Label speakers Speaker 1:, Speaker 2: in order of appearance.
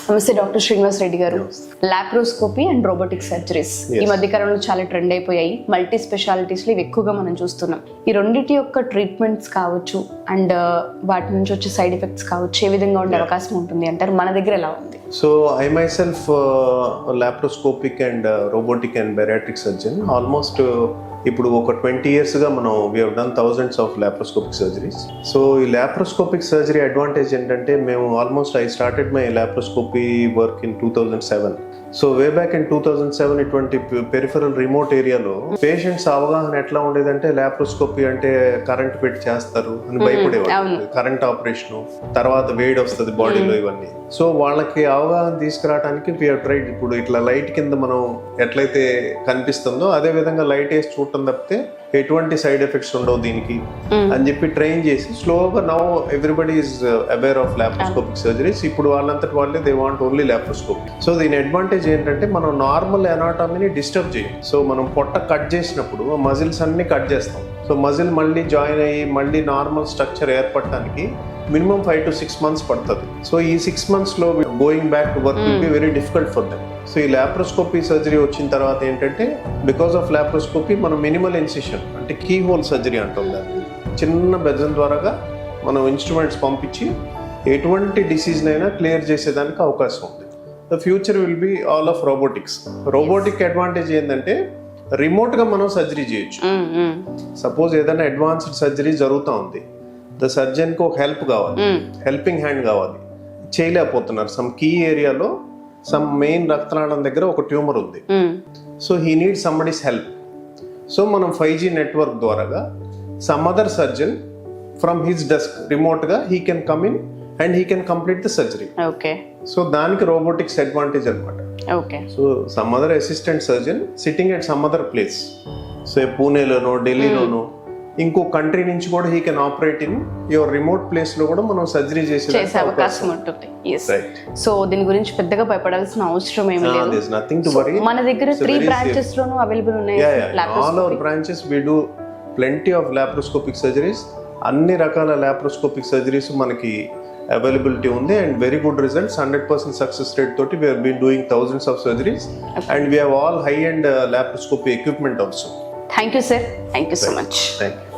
Speaker 1: నమస్తే డాక్టర్ శ్రీనివాస్ రెడ్డి గారు. Laparoscopy and robotic surgeries ఈ మధ్య కాలంలో చాలా ట్రెండ్ అయిపోయాయి. మల్టీ స్పెషాలిటీస్ లో ఇవి ఎక్కువగా మనం చూస్తున్నాం. ఈ రెండింటి యొక్క ట్రీట్మెంట్స్ కావచ్చు అండ్ వాటి నుంచి వచ్చే సైడ్ ఎఫెక్ట్స్ కావచ్చు ఏ విధంగా ఉండే అవకాశం ఉంటుంది అంటారు? మన దగ్గర ఎలా ఉంది?
Speaker 2: So I myself laparoscopic and robotic and bariatric surgeon. Almost ఇప్పుడు ఒక 20 yearsగా మనం we have done thousands of laparoscopic surgeries. So ఈ లాప్రోస్కోపిక్ సర్జరీ అడ్వాంటేజ్ ఏంటంటే మేము almost I started my laparoscopy work in 2007. So way back in 2007 ఇటువంటి peripheral remote ఏరియాలో patients అవగాహన ఎట్లా ఉండేదంటే లాప్రోస్కోపీ అంటే కరెంట్ పెట్టి చేస్తారు అని భయపడేవాళ్ళు. కరెంట్ ఆపరేషన్ తర్వాత వేడి వస్తుంది బాడీలో ఇవన్నీ. సో వాళ్ళకి అవగాహన తీసుకురావడానికి వీ హావ్ ట్రైడ్. ఇప్పుడు ఇట్లా లైట్ కింద మనం ఎట్లయితే కనిపిస్తుందో అదే విధంగా లైట్ వేసి చూడటం తప్పితే ఎటువంటి సైడ్ ఎఫెక్ట్స్ ఉండవు దీనికి అని చెప్పి ట్రైన్ చేసి స్లోగా now everybody is aware of laparoscopic surgeries. ఇప్పుడు వాళ్ళంతటి వాళ్ళే they want only laparoscopy. So దీని అడ్వాంటేజ్ ఏంటంటే మనం నార్మల్ ఎనాటమీని డిస్టర్బ్ చేయం. సో మనం పొట్ట కట్ చేసినప్పుడు మజిల్స్ అన్ని కట్ చేస్తాం. సో మజిల్ మళ్ళీ జాయిన్ అయ్యి మళ్ళీ నార్మల్ స్ట్రక్చర్ ఏర్పడటానికి మినిమం 5 to 6 months పడుతుంది. సో ఈ 6 monthsలో going back to work will be very difficult for them. So ఈ లాప్రోస్కోపీ సర్జరీ వచ్చిన తర్వాత ఏంటంటే బికాస్ ఆఫ్ లాప్రోస్కోపీ మనం మినిమల్ ఇన్సిషన్ అంటే కీ హోల్ సర్జరీ అంటుంది. చిన్న బెజం ద్వారాగా మనం ఇన్స్ట్రుమెంట్స్ పంపించి ఎటువంటి డిసీజ్నైనా క్లియర్ చేసేదానికి అవకాశం ఉంది. The future will be all of robotics. Robotic advantage ఏంటంటే రిమోట్గా మనం సర్జరీ చేయొచ్చు. సపోజ్ ఏదైనా అడ్వాన్స్డ్ సర్జరీ జరుగుతూ ఉంది, ద సర్జన్కి ఒక హెల్ప్ కావాలి, హెల్పింగ్ హ్యాండ్ కావాలి, చేయలేకపోతున్నారు. సమ్ కీ ఏరియాలో సమ్ మెయిన్ రక్తనాళం దగ్గర ఒక ట్యూమర్ ఉంది. So he need somebody's help. So మనం 5G నెట్వర్క్ ద్వారాగా some other surgeon from his desk రిమోట్గా he can come in and he can complete the surgery. So దానికి రోబోటిక్స్ అడ్వాంటేజ్ అనమాట. So some other assistant surgeon sitting at some other place, so పూణేలోనో ఢిల్లీలోనో ఇంకో country నుంచి కూడా he can operate in your remote place లో కూడా మనం సర్జరీ చేసే
Speaker 1: అవకాశం ఉంటుంది. సో దీని గురించి పెద్దగా భయపడాల్సిన అవసరం ఏమీ లేదు.
Speaker 2: Nothing to worry.
Speaker 1: మన దగ్గర 3 branches లోనూ అవైలబుల్ ఉన్నాయి.
Speaker 2: All our branches we do plenty of laparoscopic surgeries. అన్ని రకాల లాప్రోస్కోపిక్ సర్జరీస్ మనకి అవైలబిలిటీ ఉంది and very good results. 100% success rate తోటి we have been doing thousands of surgeries and we have all high end laparoscopy equipment also.
Speaker 1: Thank you, sir. Thank you so much.
Speaker 2: Thank you.